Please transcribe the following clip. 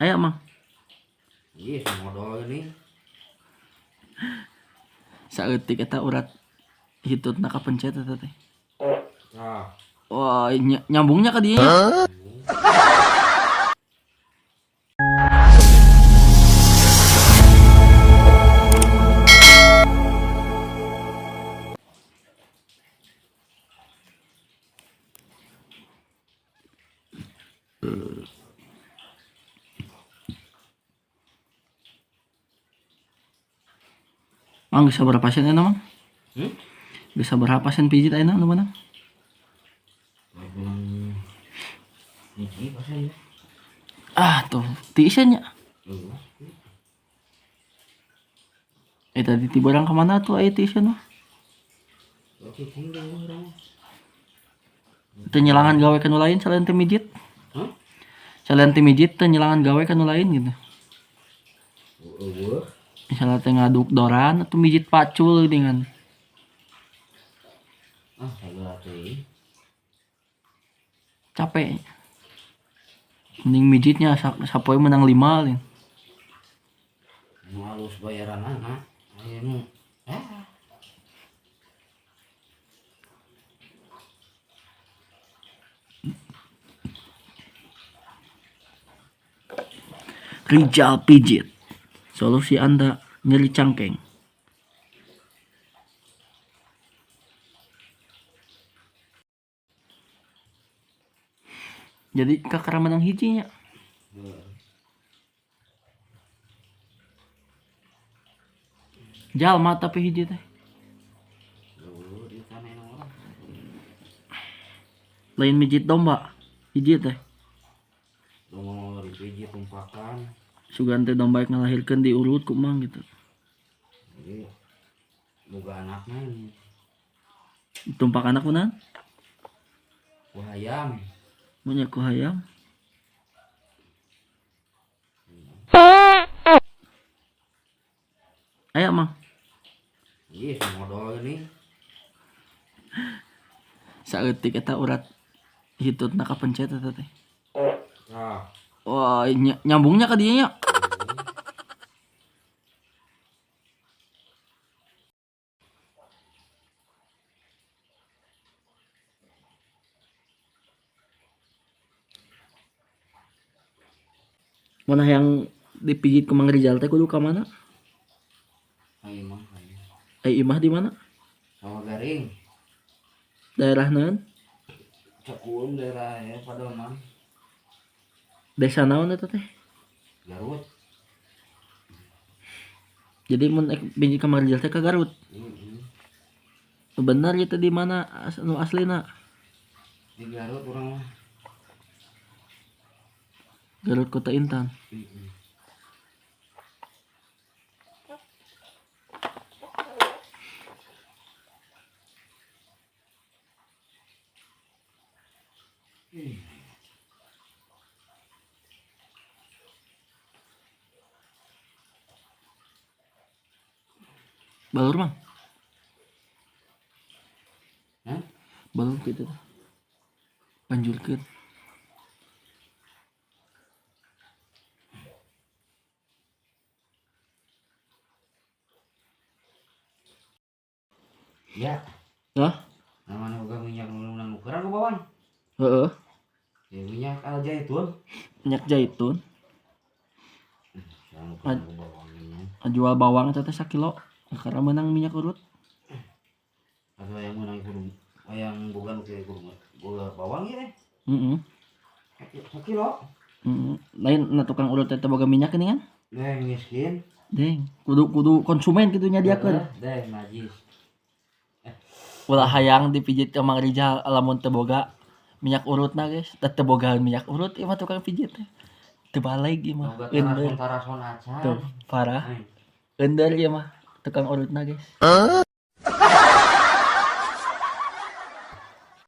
Aya Mang. Iya, modal ini. Saeutik eta urat hitutna kapencet eta teh. Nah, Wah, nyambungnya ka dieu nya. Mang geus sabaraha pasien ayeuna Mang? Geus sabaraha pasien pijit ayeuna nu meunang? belum hiji pasien. Ah, tuh, ti isen nya. Tadi tibarang ka mana tuh aya ti isen mah? Oke, tinggal orang. Teu nyelangan gawe ka nu lain selain teu mijit. Selain teu mijit teu nyelangan gawe ka nu lain gitu. Misalnya teh ngaduk doran atau mijit pacul dengan Kagak teh. capek. Mending mijitnya sapoe menang 5 lin. Nu halus bayaran anak. Aya nu. Rijal Pijit. Solusi Anda nyeri cangkeng. Jadi kakara menang hijinya. Jalma tapi hiji teh. Lain mijit domba. Hiji teh. Domba dipijit tumpakan. Sugan teh domba ngalahirkeun diurut ku mang gitu. Jadi boga anakna ini. Tumpak anak kunaon? Ku hayam. Mun ku hayam. Aya Mang. Iya, modal ini. Saeutik eta urat hitutna kapencet eta teh. Nah, Wah, nyambungnya ka dieu nya. Mana yang dipijit ke Mang Rizal teh kudu ka mana? ayo mah. Imah di mana? Sawah Garing. Daerah naon? Cekuun daerah ya Pademan. Desa naon eta teh? Garut. Jadi mun pijit ke Mang Rizal teh ka Garut. Bener itu di mana nu aslina? Di Garut orang mah. Garut Kota Intan. Balur Mang. Balur gitu teh. Panjurkeun. Ya. Hah? Namanya boga minyak nang ukuran ku bawang. Heeh. Ya minyak al zaitun. Minyak zaitun. Yang ukuran ku bawangnya. Jual bawang eta teh sakilo. Karena menang minyak urut. Atau yang menang kudu yang boga nu kudu boga bawang ya. Sakilo. Lain na tukang urut teh boga minyak geuningan. Deng miskin. Deng, kudu konsumen kitu nyadiakeun. Deng najis. Ulah hayang dipijit ke Mang Rizal lamun teu boga minyak urutna geus. Teu boga minyak urut ieu mah tukang pijit teh. Teu balik ieu mah. Eundeur tarason acan. Tuh, parah. Eundeur ieu mah tukang urutna geus.